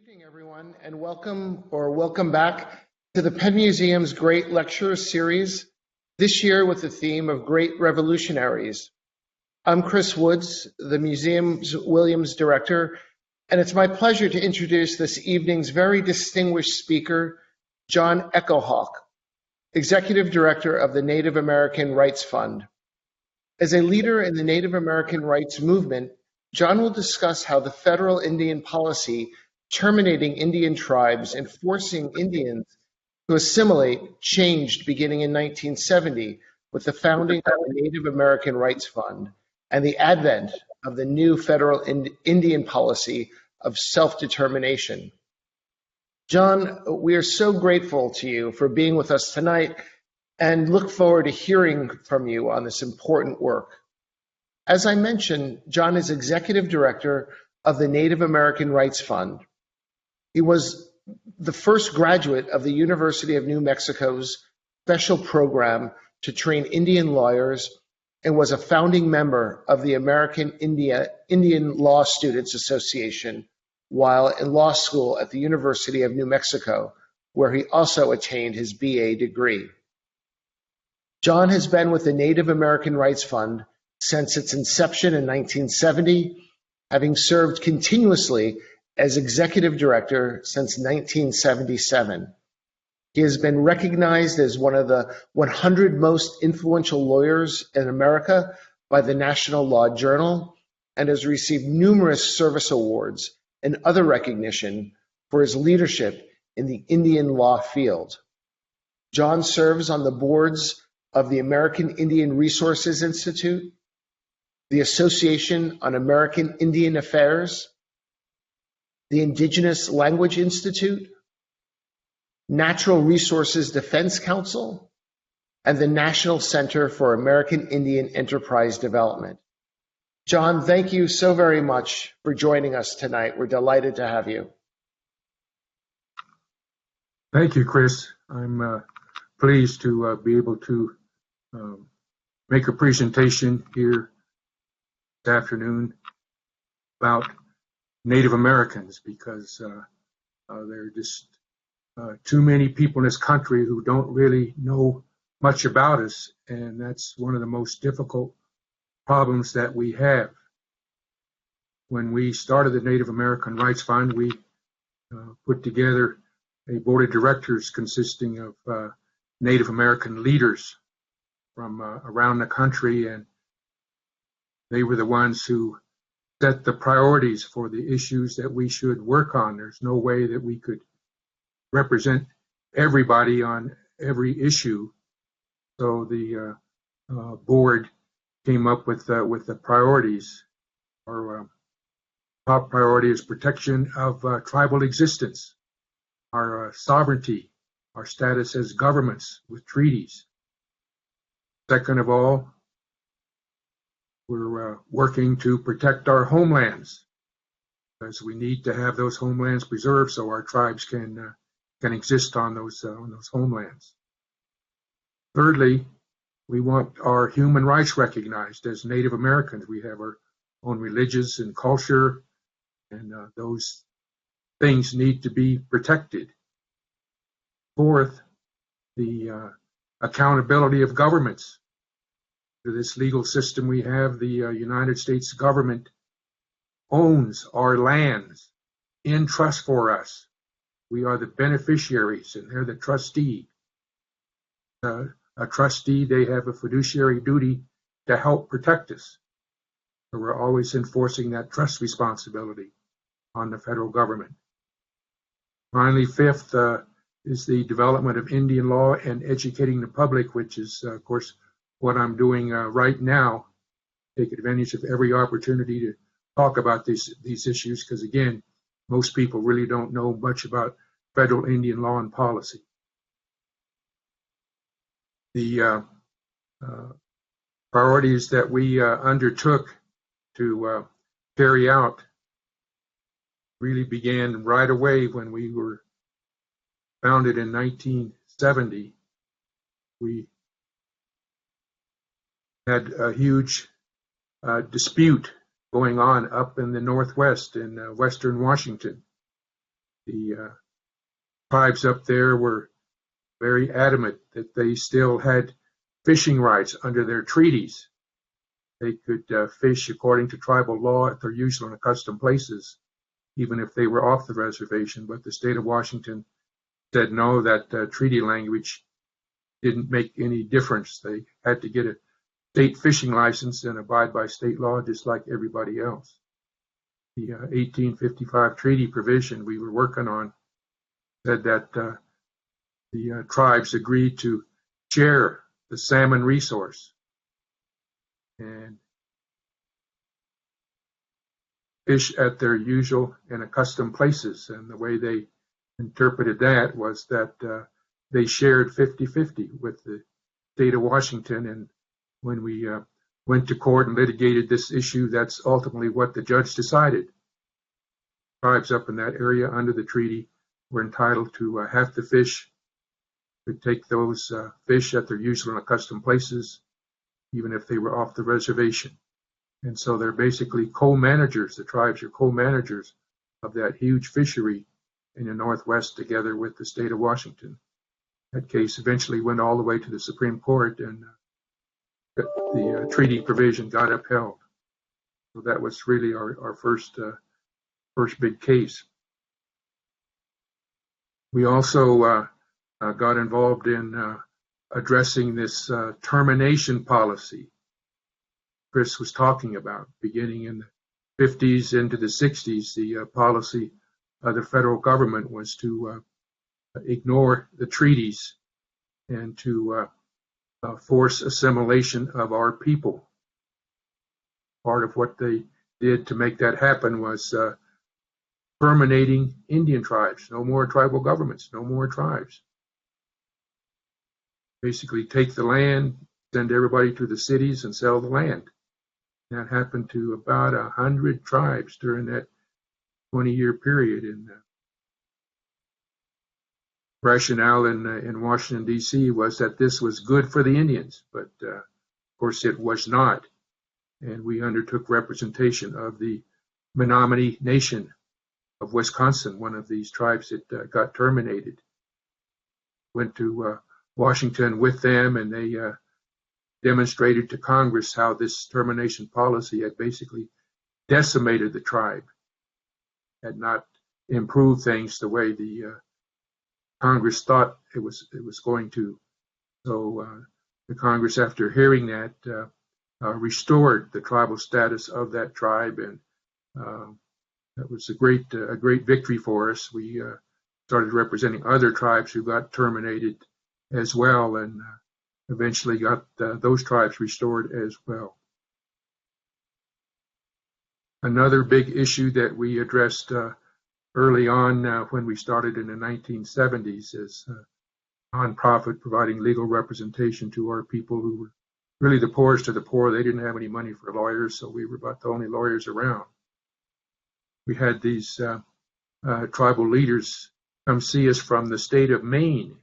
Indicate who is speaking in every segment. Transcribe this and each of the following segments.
Speaker 1: Evening, everyone, and welcome back to the Penn Museum's Great Lecture Series, this year with the theme of Great Revolutionaries. I'm Chris Woods, the museum's Williams Director, and it's my pleasure to introduce this evening's very distinguished speaker, John Echohawk, Executive Director of the Native American Rights Fund. As a leader in the Native American rights movement, John will discuss how the federal Indian policy terminating Indian tribes and forcing Indians to assimilate changed beginning in 1970 with the founding of the Native American Rights Fund and the advent of the new federal Indian policy of self-determination. John, we are so grateful to you for being with us tonight and look forward to hearing from you on this important work. As I mentioned, John is Executive Director of the Native American Rights Fund. He was the first graduate of the University of New Mexico's special program to train Indian lawyers and was a founding member of the American Indian Law Students Association while in law school at the University of New Mexico, where he also attained his BA degree. John has been with the Native American Rights Fund since its inception in 1970, having served continuously as executive director since 1977. He has been recognized as one of the 100 most influential lawyers in America by the National Law Journal and has received numerous service awards and other recognition for his leadership in the Indian law field. John serves on the boards of the American Indian Resources Institute, the Association on American Indian Affairs, the Indigenous Language Institute, Natural Resources Defense Council, and the National Center for American Indian Enterprise Development. John, thank you so very much for joining us tonight. We're delighted to have you.
Speaker 2: Thank you, Chris. I'm pleased to be able to make a presentation here this afternoon about Native Americans because there are just too many people in this country who don't really know much about us, and that's one of the most difficult problems that we have. When we started the Native American Rights Fund, we put together a board of directors consisting of Native American leaders from around the country, and they were the ones who set the priorities for the issues that we should work on. There's no way that we could represent everybody on every issue. So the board came up with the priorities. Our top priority is protection of tribal existence, our sovereignty, our status as governments with treaties. Second of all, we're working to protect our homelands, because we need to have those homelands preserved so our tribes can exist on those homelands. Thirdly, we want our human rights recognized as Native Americans. We have our own religions and culture, and those things need to be protected. Fourth, the accountability of governments. To this legal system we have, the United States government owns our lands in trust for us. We are the beneficiaries and they're the trustee. A trustee, they have a fiduciary duty to help protect us. So we're always enforcing that trust responsibility on the federal government. Finally, fifth is the development of Indian law and educating the public, which is, of course, what I'm doing right now. Take advantage of every opportunity to talk about these issues, because again, most people really don't know much about federal Indian law and policy. The priorities that we undertook to carry out really began right away when we were founded in 1970. We had a huge dispute going on up in the Northwest in Western Washington. The tribes up there were very adamant that they still had fishing rights under their treaties. They could fish according to tribal law at their usual and accustomed places, even if they were off the reservation. But the state of Washington said no, that treaty language didn't make any difference. They had to get a state fishing license and abide by state law just like everybody else. The 1855 treaty provision we were working on said that the tribes agreed to share the salmon resource and fish at their usual and accustomed places. And the way they interpreted that was that they shared 50-50 with the state of Washington. And when we went to court and litigated this issue, that's ultimately what the judge decided. Tribes up in that area under the treaty were entitled to have the fish, could take those fish at their usual and accustomed places, even if they were off the reservation. And so they're basically co-managers. The tribes are co-managers of that huge fishery in the Northwest together with the state of Washington. That case eventually went all the way to the Supreme Court, and the treaty provision got upheld. So that was really our first big case. We also got involved in addressing this termination policy Chris was talking about, beginning in the 50s into the 60s. The policy of the federal government was to ignore the treaties and to force assimilation of our people. Part of what they did to make that happen was terminating Indian tribes. No more tribal governments, no more tribes. Basically take the land, send everybody to the cities and sell the land. That happened to about 100 tribes during that 20-year period. And rationale in Washington, D.C. was that this was good for the Indians, but of course it was not. And we undertook representation of the Menominee Nation of Wisconsin, one of these tribes that got terminated. Went to Washington with them, and they demonstrated to Congress how this termination policy had basically decimated the tribe, had not improved things the way the Congress thought it was going to. So the Congress, after hearing that, restored the tribal status of that tribe, and that was a great victory for us. We started representing other tribes who got terminated as well, and eventually got those tribes restored as well. Another big issue that we addressed early on when we started in the 1970s is a nonprofit providing legal representation to our people who were really the poorest of the poor. They didn't have any money for lawyers, so we were about the only lawyers around. We had these tribal leaders come see us from the state of Maine.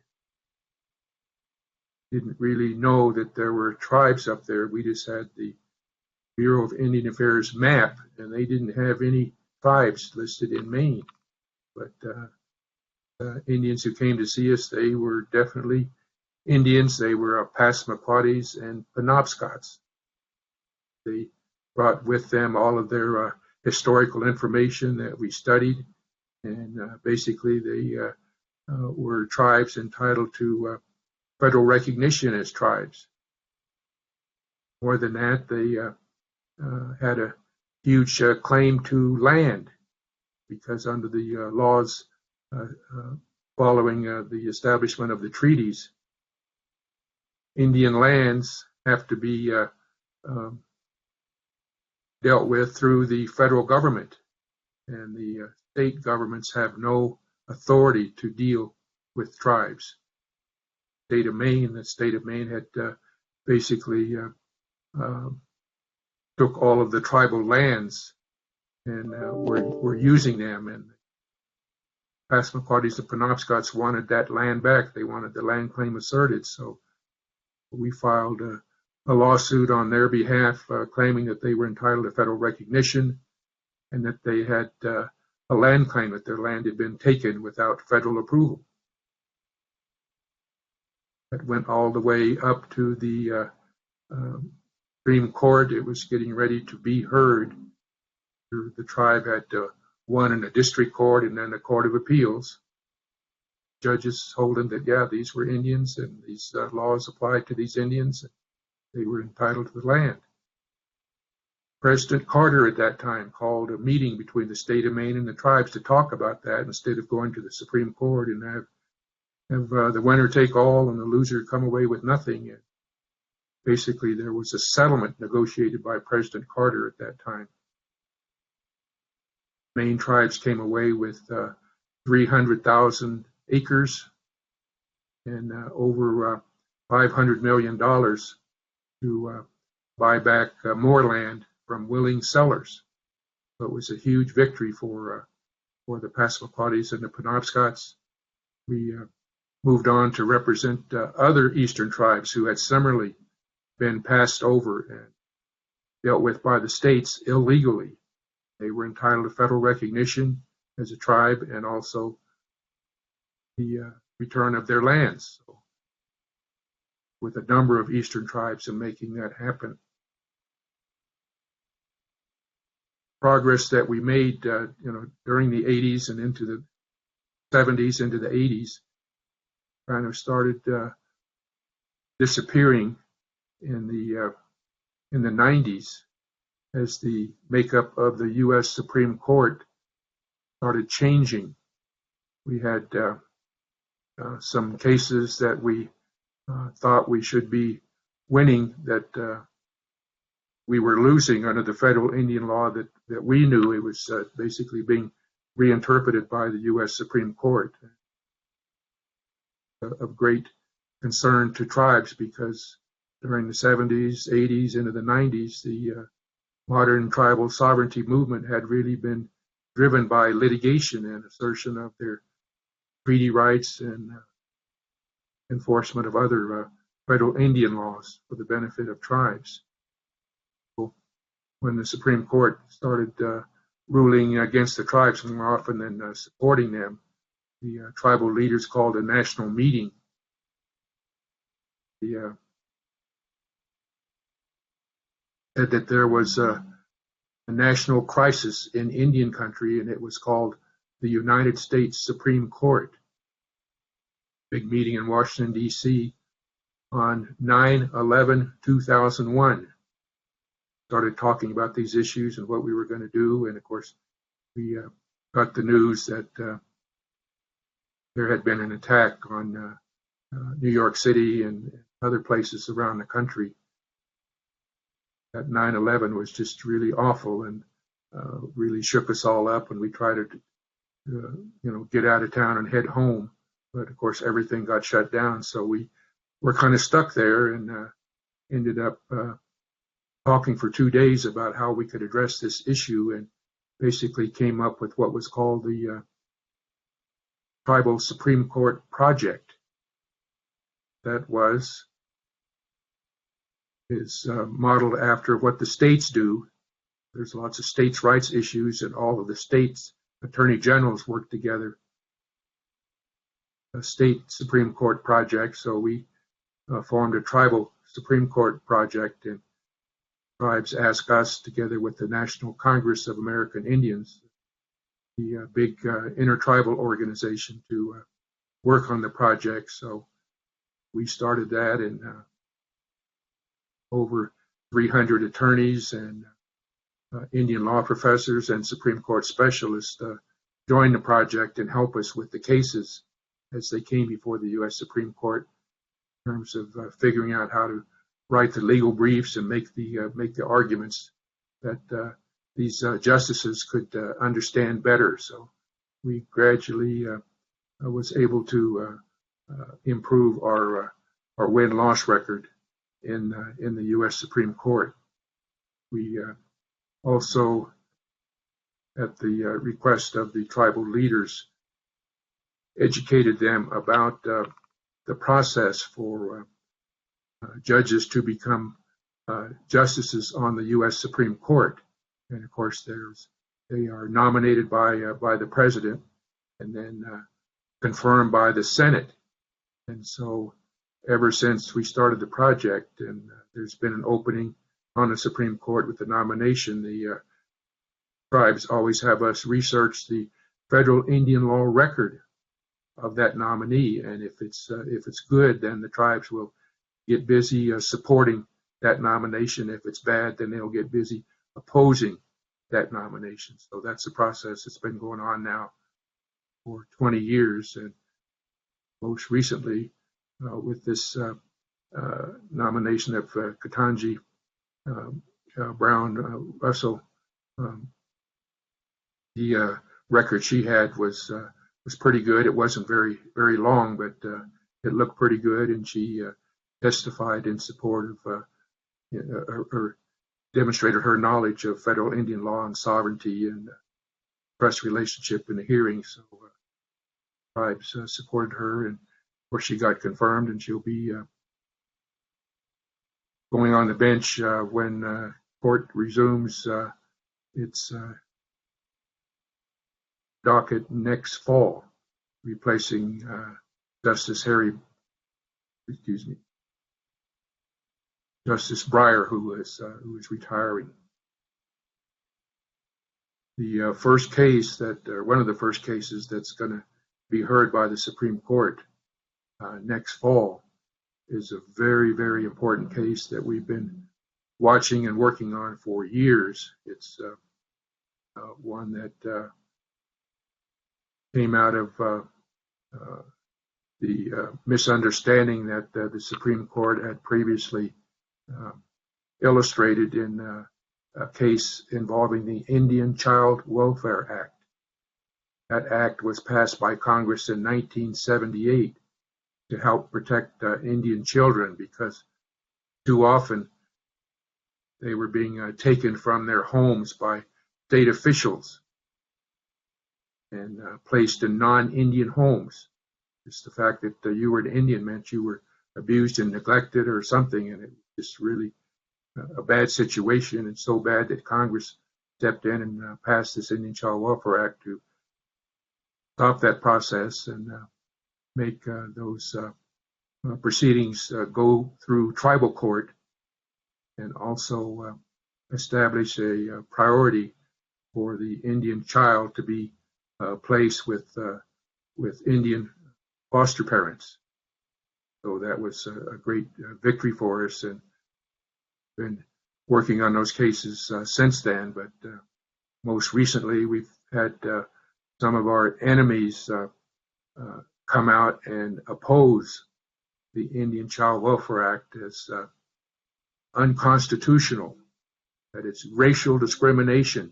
Speaker 2: Didn't really know that there were tribes up there. We just had the Bureau of Indian Affairs map, and they didn't have any tribes listed in Maine. But Indians who came to see us, they were definitely Indians. They were Passamaquoddies and Penobscots. They brought with them all of their historical information that we studied, and basically they were tribes entitled to federal recognition as tribes. More than that, they had a huge claim to land, because under the laws following the establishment of the treaties, Indian lands have to be dealt with through the federal government, and the state governments have no authority to deal with tribes. The state of Maine had basically took all of the tribal lands and were using them. And Passamaquoddies and Penobscots wanted that land back. They wanted the land claim asserted. So we filed a lawsuit on their behalf, claiming that they were entitled to federal recognition and that they had a land claim that their land had been taken without federal approval. That went all the way up to the Supreme Court. It was getting ready to be heard. The tribe had won in a district court and then a court of appeals. Judges told them that, yeah, these were Indians and these laws applied to these Indians. And they were entitled to the land. President Carter at that time called a meeting between the state of Maine and the tribes to talk about that instead of going to the Supreme Court and have the winner take all and the loser come away with nothing. And basically, there was a settlement negotiated by President Carter at that time. Maine tribes came away with 300,000 acres and over $500 million to buy back more land from willing sellers. So it was a huge victory for the Passamaquoddies and the Penobscots. We moved on to represent other eastern tribes who had similarly been passed over and dealt with by the states illegally. They were entitled to federal recognition as a tribe and also the return of their lands. So, with a number of eastern tribes in making that happen. Progress that we made, during the 80s and into the 70s, into the 80s, kind of started disappearing in the 90s as the makeup of the U.S. Supreme Court started changing. We had some cases that we thought we should be winning that we were losing under the federal Indian law that we knew. It was basically being reinterpreted by the U.S. Supreme Court. Of great concern to tribes because during the 70s, 80s, into the 90s, the modern tribal sovereignty movement had really been driven by litigation and assertion of their treaty rights and enforcement of other federal Indian laws for the benefit of tribes. So when the Supreme Court started ruling against the tribes more often than supporting them, the tribal leaders called a national meeting. Said that there was a national crisis in Indian country, and it was called the United States Supreme Court. Big meeting in Washington, D.C. on 9/11/2001. Started talking about these issues and what we were going to do, and of course, we got the news that there had been an attack on New York City and other places around the country. That 9/11 was just really awful and really shook us all up, and we tried to get out of town and head home. But of course, everything got shut down, so we were kind of stuck there and ended up talking for 2 days about how we could address this issue, and basically came up with what was called the Tribal Supreme Court Project. That is modeled after what the states do. There's lots of states' rights issues, and all of the states' attorney generals work together. A state Supreme Court project, so we formed a tribal Supreme Court project, and tribes asked us, together with the National Congress of American Indians, the big intertribal organization, to work on the project. So we started that, and over 300 attorneys and Indian law professors and Supreme Court specialists joined the project and help us with the cases as they came before the U.S. Supreme Court, in terms of figuring out how to write the legal briefs and make the arguments that these justices could understand better. So we gradually was able to improve our win-loss record in the U.S. Supreme Court. We also, at the request of the tribal leaders, educated them about the process for judges to become justices on the U.S. Supreme Court. And of course, there's They are nominated by the president and then confirmed by the Senate. And so ever since we started the project, and there's been an opening on the Supreme Court with the nomination, the tribes always have us research the federal Indian law record of that nominee, and if it's good, then the tribes will get busy supporting that nomination. If it's bad, then they'll get busy opposing that nomination. So that's the process that's been going on now for 20 years, and most recently with this nomination of Ketanji Brown Russell. The record she had was pretty good. It wasn't very long, but it looked pretty good, and she testified in support of or demonstrated her knowledge of federal Indian law and sovereignty and press relationship in the hearing. So tribes supported her, and of course she got confirmed, and she'll be going on the bench when court resumes its docket next fall, replacing Justice Breyer, who is retiring. The first case one of the first cases that's going to be heard by the Supreme Court next fall is a very important case that we've been watching and working on for years. It's one that came out of the misunderstanding that the Supreme Court had previously illustrated in a case involving the Indian Child Welfare Act. That act was passed by Congress in 1978 to help protect Indian children, because too often they were being taken from their homes by state officials and placed in non-Indian homes. It's the fact that you were an Indian meant you were abused and neglected or something, and it was just really a bad situation, and so bad that Congress stepped in and passed this Indian Child Welfare Act to stop that process and make those proceedings go through tribal court, and also establish a priority for the Indian child to be placed with Indian foster parents. So that was a great victory for us, and been working on those cases since then. But most recently, we've had some of our enemies come out and oppose the Indian Child Welfare Act as unconstitutional, that it's racial discrimination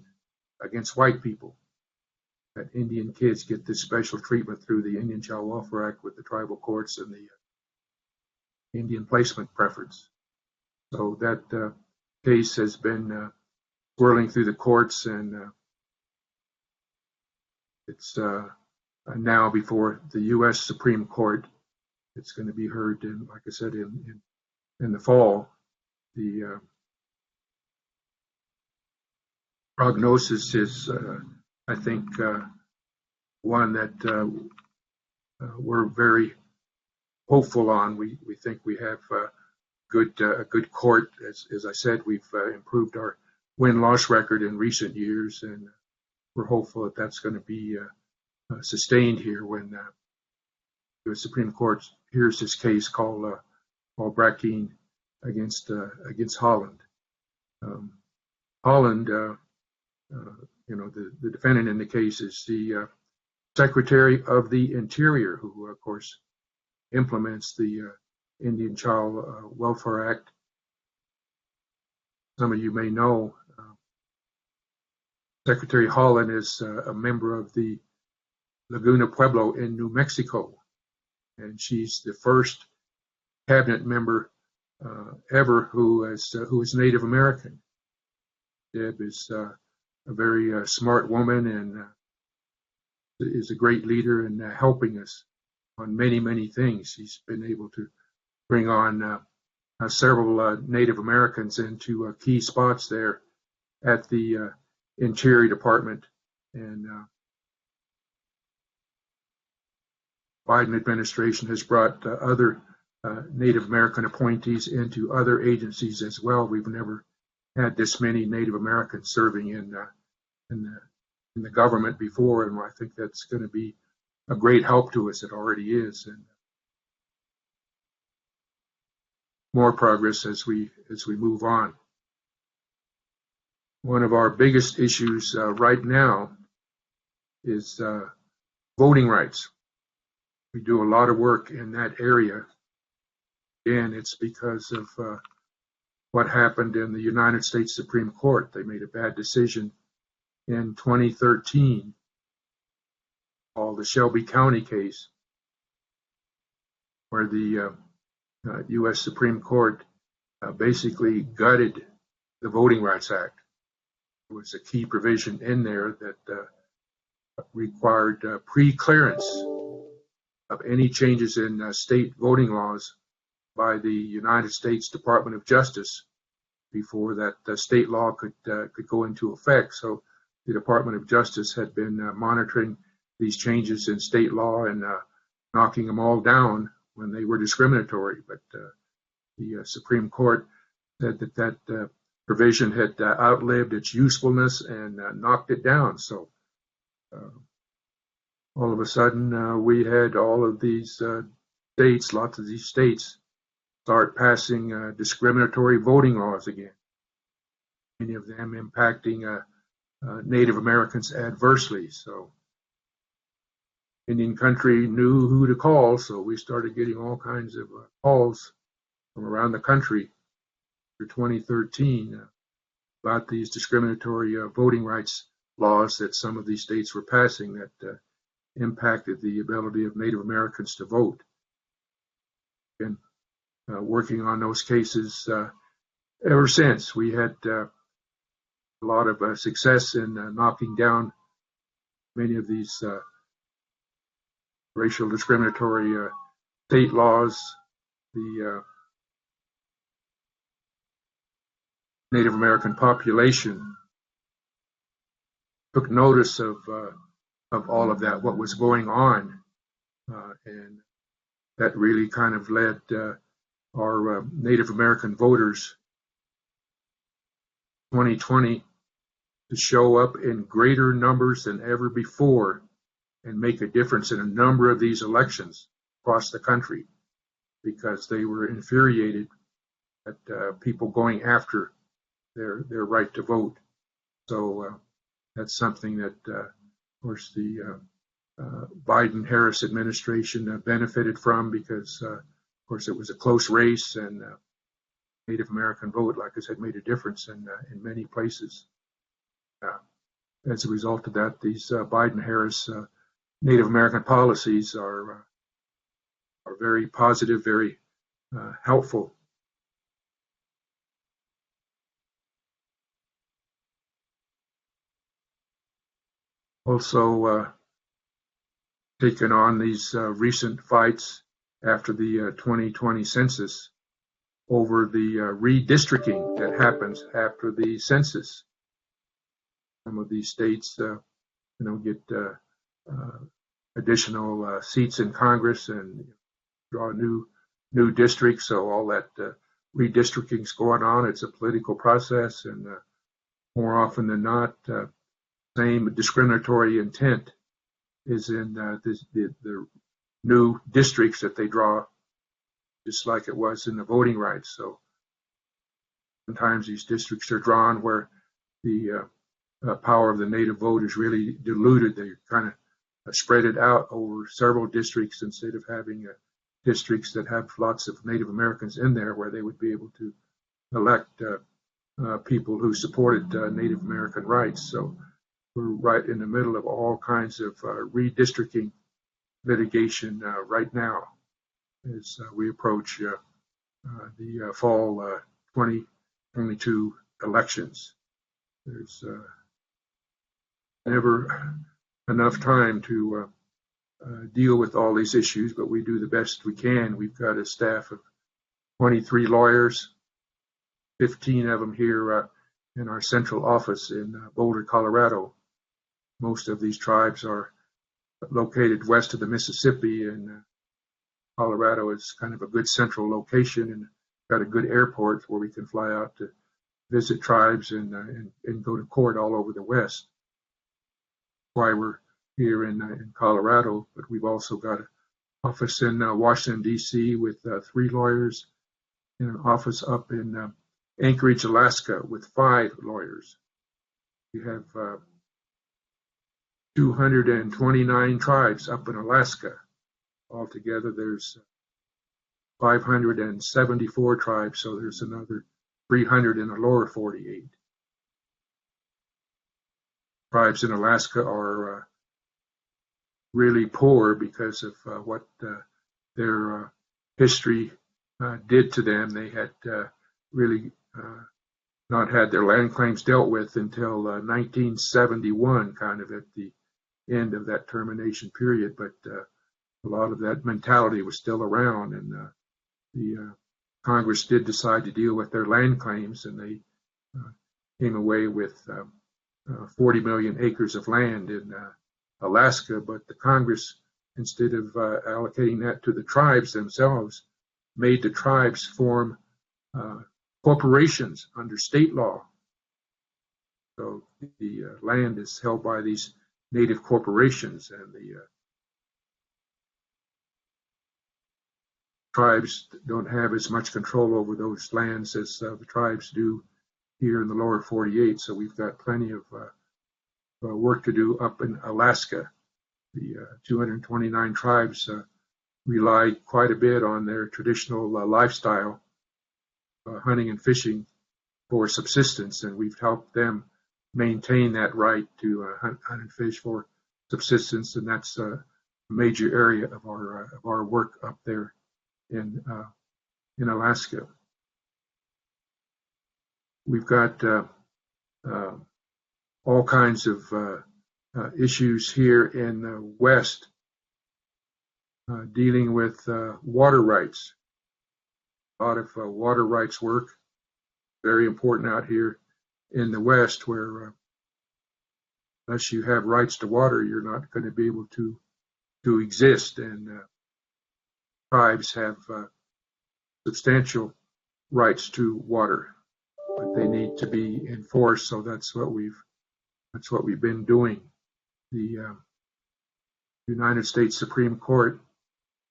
Speaker 2: against white people, that Indian kids get this special treatment through the Indian Child Welfare Act with the tribal courts and the Indian placement preference. So that case has been swirling through the courts, and it's now before the U.S. Supreme Court. It's going to be heard, like I said, in the fall. The prognosis is, I think, one that we're very hopeful on. We think we have a good court. As I said, we've improved our win-loss record in recent years, and we're hopeful that that's going to be sustained here when the Supreme Court hears this case called Brackeen against Holland. Holland, the defendant in the case is the Secretary of the Interior, who, of course, implements the Indian Child Welfare Act. Some of you may know Secretary Holland is a member of the Laguna Pueblo in New Mexico, and she's the first cabinet member ever who is Native American. Deb is a very smart woman and is a great leader in helping us on many things. She's been able to bring on several Native Americans into key spots there at the Interior Department, and Biden administration has brought other Native American appointees into other agencies as well. We've never had this many Native Americans serving in the government before, and I think that's going to be a great help to us. It already is, and more progress as we move on. One of our biggest issues right now is voting rights. We do a lot of work in that area, and it's because of what happened in the United States Supreme Court. They made a bad decision in 2013 called the Shelby County case, where the U.S. Supreme Court basically gutted the Voting Rights Act. There was a key provision in there that required pre-clearance of any changes in state voting laws by the United States Department of Justice before that state law could go into effect. So the Department of Justice had been monitoring these changes in state law and knocking them all down when they were discriminatory. But the Supreme Court said that provision had outlived its usefulness and knocked it down. So all of a sudden, we had all of these states, lots of these states, start passing discriminatory voting laws again, many of them impacting Native Americans adversely. So Indian country knew who to call, so we started getting all kinds of calls from around the country for 2013 about these discriminatory voting rights laws that some of these states were passing that impacted the ability of Native Americans to vote. And working on those cases ever since. We had a lot of success in knocking down many of these racial discriminatory state laws. The Native American population took notice of all of that, what was going on, and that really kind of led our Native American voters 2020 to show up in greater numbers than ever before and make a difference in a number of these elections across the country, because they were infuriated at people going after their right to vote. So that's something that, of course, the Biden-Harris administration benefited from, because, of course, it was a close race, and Native American vote, like I said, made a difference in many places. As a result of that, these Biden-Harris Native American policies are very positive, very helpful. Also taken on these recent fights after the 2020 census over the redistricting that happens after the census. Some of these states, get additional seats in Congress and draw new districts. So all that redistricting is going on. It's a political process, and more often than not, same discriminatory intent is in the new districts that they draw, just like it was in the voting rights. So sometimes these districts are drawn where the power of the native vote is really diluted. They kind of spread it out over several districts instead of having districts that have lots of Native Americans in there, where they would be able to elect people who supported Native American rights. So we're right in the middle of all kinds of redistricting litigation right now as we approach the fall 2022 elections. There's never enough time to deal with all these issues, but we do the best we can. We've got a staff of 23 lawyers, 15 of them here in our central office in Boulder, Colorado. Most of these tribes are located west of the Mississippi, and Colorado is kind of a good central location and got a good airport where we can fly out to visit tribes and go to court all over the West. That's why we're here in Colorado, but we've also got an office in Washington, D.C. with 3 lawyers, and an office up in Anchorage, Alaska with 5 lawyers. We have 229 tribes up in Alaska. Altogether, there's 574 tribes, so there's another 300 in the lower 48. Tribes in Alaska are really poor because of what their history did to them. They had really not had their land claims dealt with until 1971, kind of at the end of that termination period, but a lot of that mentality was still around, and the Congress did decide to deal with their land claims, and they came away with 40 million acres of land in Alaska, but the Congress, instead of allocating that to the tribes themselves, made the tribes form corporations under state law. So the land is held by these native corporations, and the tribes don't have as much control over those lands as the tribes do here in the lower 48. So we've got plenty of work to do up in Alaska. The 229 tribes rely quite a bit on their traditional lifestyle, hunting and fishing for subsistence, and we've helped them maintain that right to hunt and fish for subsistence, and that's a major area of our work up there in Alaska. We've got all kinds of issues here in the West dealing with water rights. A lot of water rights work, very important out here in the West, where unless you have rights to water, you're not going to be able to exist. And tribes have substantial rights to water, but they need to be enforced. So that's what we've been doing. The United States Supreme Court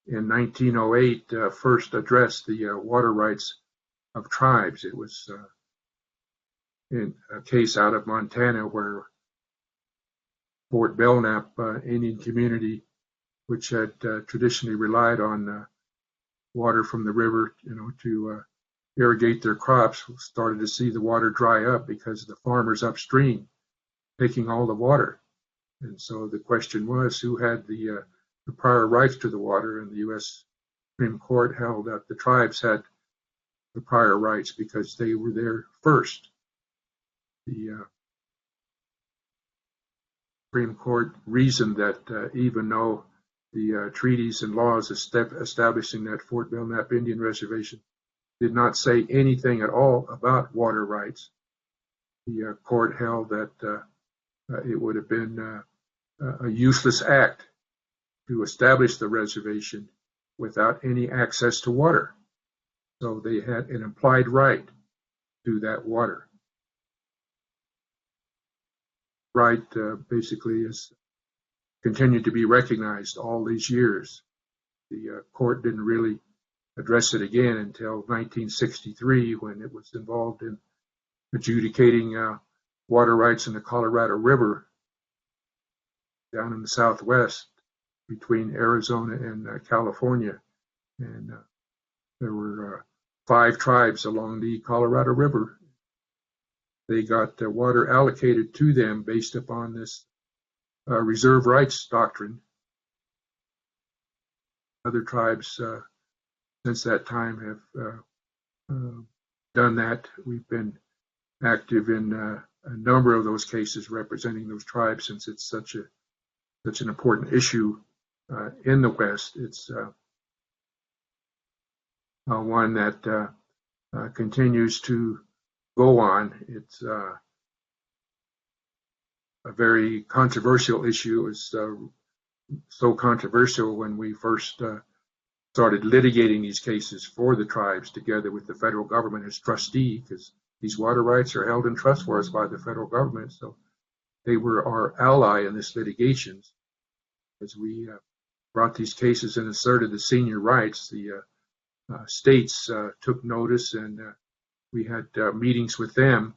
Speaker 2: in 1908 first addressed the water rights of tribes. It was in a case out of Montana where Fort Belknap Indian community, which had traditionally relied on water from the river, to irrigate their crops, started to see the water dry up because of the farmers upstream taking all the water. And so the question was, who had the prior rights to the water? And the U.S. Supreme Court held that the tribes had the prior rights because they were there first. The Supreme Court reasoned that even though the treaties and laws establishing that Fort Belknap Indian Reservation did not say anything at all about water rights, the court held that it would have been a useless act to establish the reservation without any access to water. So they had an implied right to that water. Right basically has continued to be recognized all these years. The court didn't really address it again until 1963, when it was involved in adjudicating water rights in the Colorado River down in the Southwest between Arizona and California. And there were 5 tribes along the Colorado River. They got water allocated to them based upon this reserve rights doctrine. Other tribes since that time have done that. We've been active in a number of those cases representing those tribes, since it's such an important issue in the West. It's one that continues to go on. It's a very controversial issue. It was so controversial when we first started litigating these cases for the tribes together with the federal government as trustee, because these water rights are held in trust for us by the federal government. So they were our ally in this litigation. As we brought these cases and asserted the senior rights, the states took notice, and we had meetings with them,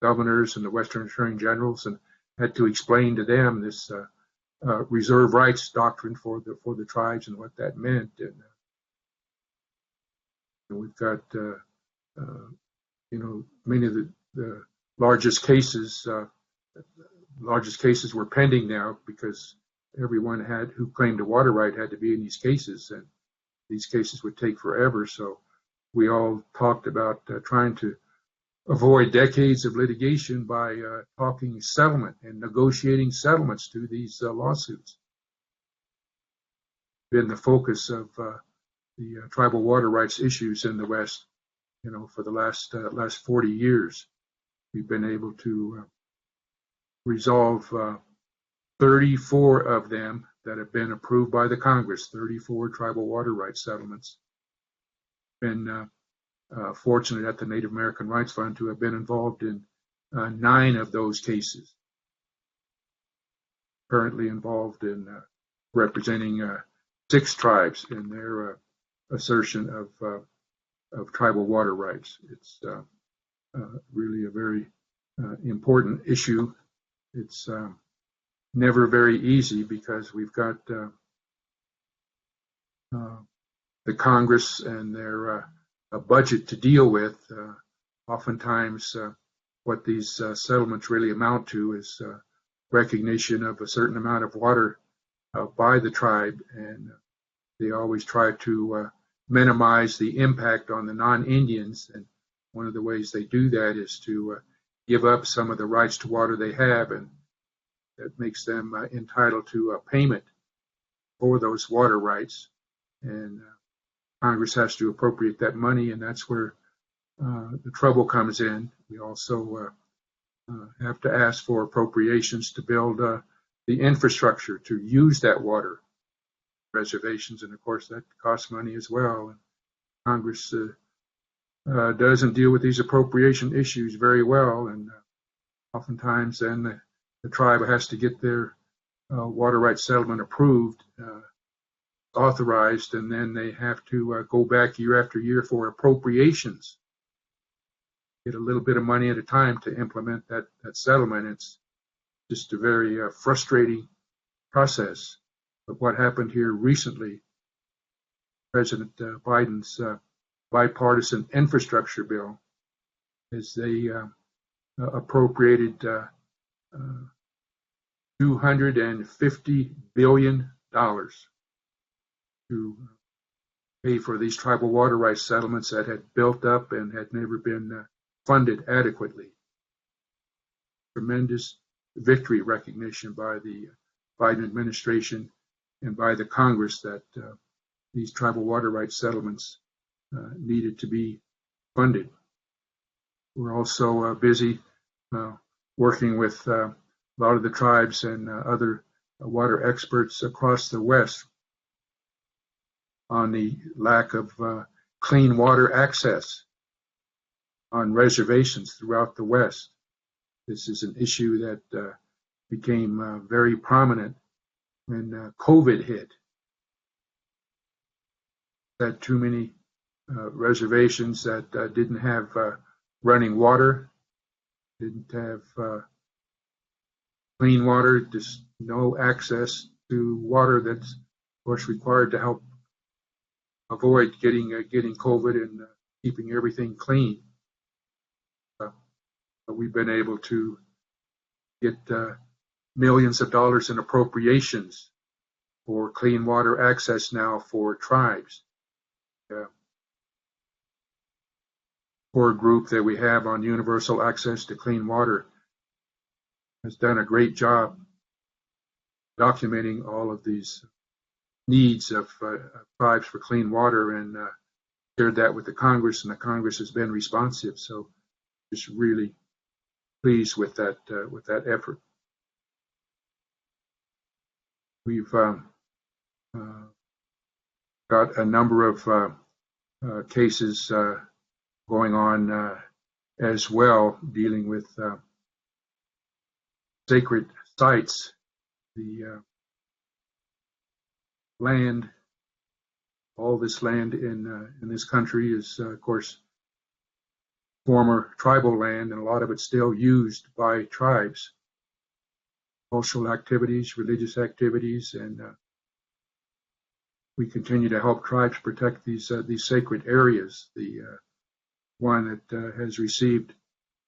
Speaker 2: governors and the Western Attorney Generals, and had to explain to them this reserve rights doctrine for the tribes and what that meant. And we've got many of the largest cases were pending now because everyone who claimed a water right had to be in these cases, and these cases would take forever. So we all talked about trying to avoid decades of litigation by talking settlement and negotiating settlements to these lawsuits. Been the focus of the tribal water rights issues in the West, for the last 40 years. We've been able to resolve 34 of them that have been approved by the Congress, 34 tribal water rights settlements. Been fortunate at the Native American Rights Fund to have been involved in 9 of those cases. Currently involved in representing 6 tribes in their assertion of tribal water rights. It's really a very important issue. It's never very easy because we've got the Congress and their a budget to deal with. Oftentimes, what these settlements really amount to is recognition of a certain amount of water by the tribe, and they always try to minimize the impact on the non-Indians. And one of the ways they do that is to give up some of the rights to water they have, and that makes them entitled to a payment for those water rights. And Congress has to appropriate that money, and that's where the trouble comes in. We also have to ask for appropriations to build the infrastructure to use that water reservations, and of course that costs money as well. And Congress doesn't deal with these appropriation issues very well, and oftentimes then the tribe has to get their water rights settlement approved, authorized, and then they have to go back year after year for appropriations, get a little bit of money at a time to implement that settlement. It's just a very frustrating process. But what happened here recently, President Biden's bipartisan infrastructure bill, is they appropriated $250 billion to pay for these tribal water rights settlements that had built up and had never been funded adequately. Tremendous victory recognition by the Biden administration and by the Congress that these tribal water rights settlements needed to be funded. We're also busy working with a lot of the tribes and other water experts across the West on the lack of clean water access on reservations throughout the West. This is an issue that became very prominent when COVID hit. Had too many reservations that didn't have running water, didn't have clean water, just no access to water that's, of course, required to help avoid getting COVID and keeping everything clean. But we've been able to get millions of dollars in appropriations for clean water access now for tribes. Core group that we have on universal access to clean water has done a great job documenting all of these needs of tribes for clean water, and shared that with the Congress, and the Congress has been responsive. So just really pleased with that effort. We've got a number of cases going on as well, dealing with sacred sites. The land, all this land in this country is, of course, former tribal land, and a lot of it's still used by tribes. Cultural activities, religious activities, and we continue to help tribes protect these sacred areas. The one that has received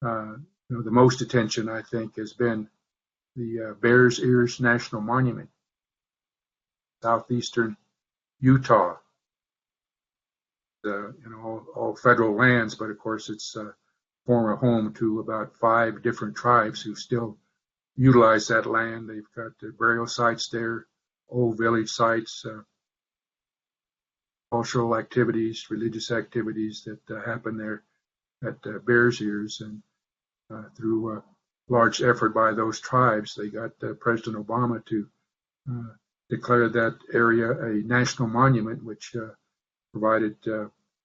Speaker 2: the most attention, I think, has been the Bears Ears National Monument, southeastern Utah. All federal lands, but of course it's former home to about 5 different tribes who still utilize that land. They've got burial sites there, old village sites, cultural activities, religious activities that happen there at Bears Ears. And through a large effort by those tribes, they got President Obama to declare that area a national monument, which provided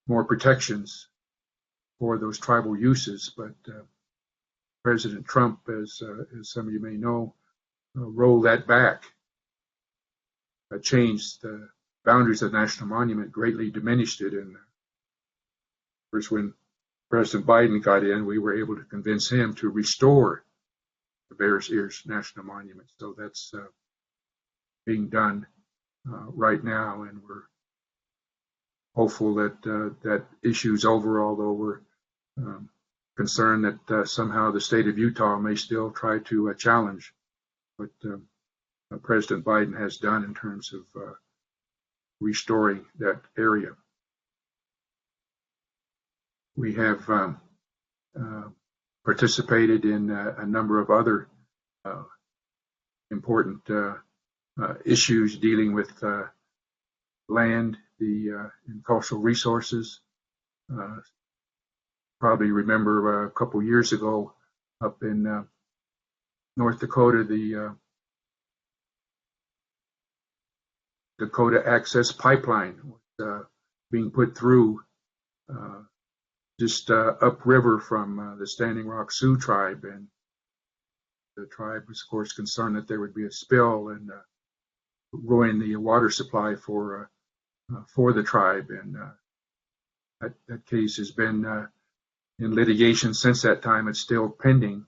Speaker 2: more protections for those tribal uses. But President Trump, as some of you may know, rolled that back, changed the boundaries of the national monument, greatly diminished it. And first, when President Biden got in, we were able to convince him to restore the Bears Ears National Monument. So that's being done right now, and we're hopeful that that issue's over, although we're concerned that somehow the state of Utah may still try to challenge what President Biden has done in terms of restoring that area. We have participated in a number of other important issues dealing with land, and cultural resources. Probably remember a couple years ago up in North Dakota, the Dakota Access Pipeline was being put through just upriver from the Standing Rock Sioux tribe, and the tribe was, of course, concerned that there would be a spill and ruin the water supply for the tribe. And that case has been in litigation since that time. It's still pending.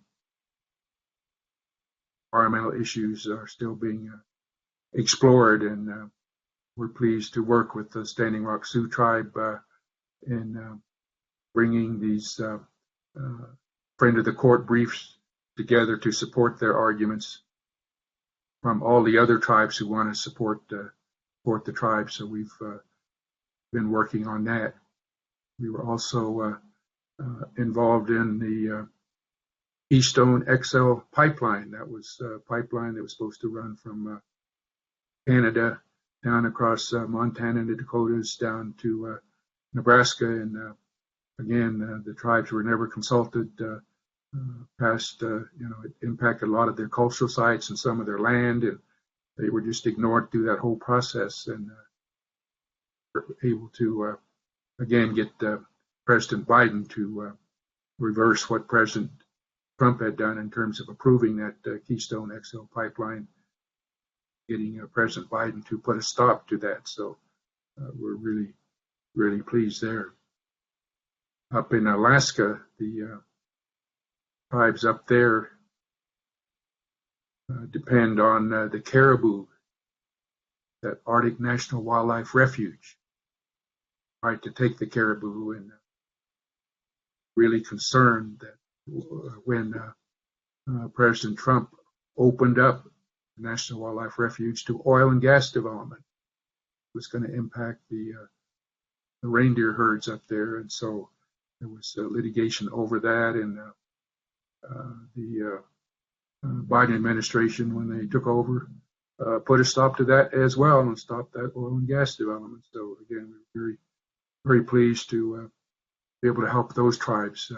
Speaker 2: Environmental issues are still being explored, and we're pleased to work with the Standing Rock Sioux tribe in bringing these friend of the court briefs together to support their arguments from all the other tribes who want to support the tribe. So we've been working on that. We were also involved in the Keystone XL pipeline. That was a pipeline that was supposed to run from Canada down across Montana and the Dakotas down to Nebraska. And again, the tribes were never consulted. It impacted a lot of their cultural sites and some of their land, and they were just ignored through that whole process. And were able to again get President Biden to reverse what President Trump had done in terms of approving that Keystone XL pipeline, getting President Biden to put a stop to that. So we're really, really pleased there. Up in Alaska, the tribes up there depend on the caribou, that Arctic National Wildlife Refuge, right, to take the caribou, and really concerned that when President Trump opened up the National Wildlife Refuge to oil and gas development, it was going to impact the reindeer herds up there. And so there was litigation over that, and the Biden administration, when they took over, put a stop to that as well and stopped that oil and gas development. So again, we're very, very pleased to be able to help those tribes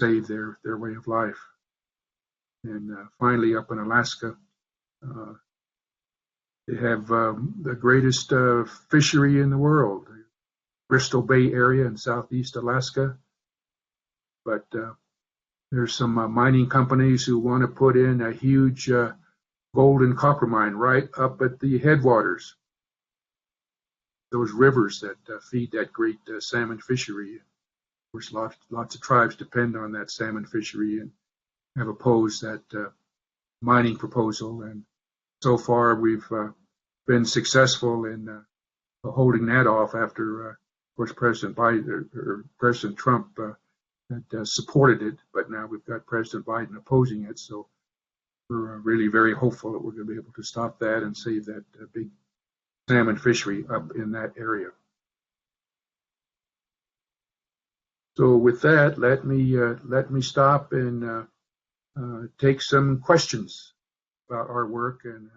Speaker 2: save their way of life. And finally, up in Alaska, they have the greatest fishery in the world, the Bristol Bay area in southeast Alaska. But there's some mining companies who want to put in a huge gold and copper mine right up at the headwaters, those rivers that feed that great salmon fishery. Of course, lots of tribes depend on that salmon fishery and have opposed that mining proposal. And so far, we've been successful in holding that off after, of course, President Biden or President Trump had supported it, but now we've got President Biden opposing it. So we're really very hopeful that we're going to be able to stop that and save that big salmon fishery up in that area. So with that, let me stop and take some questions about our work and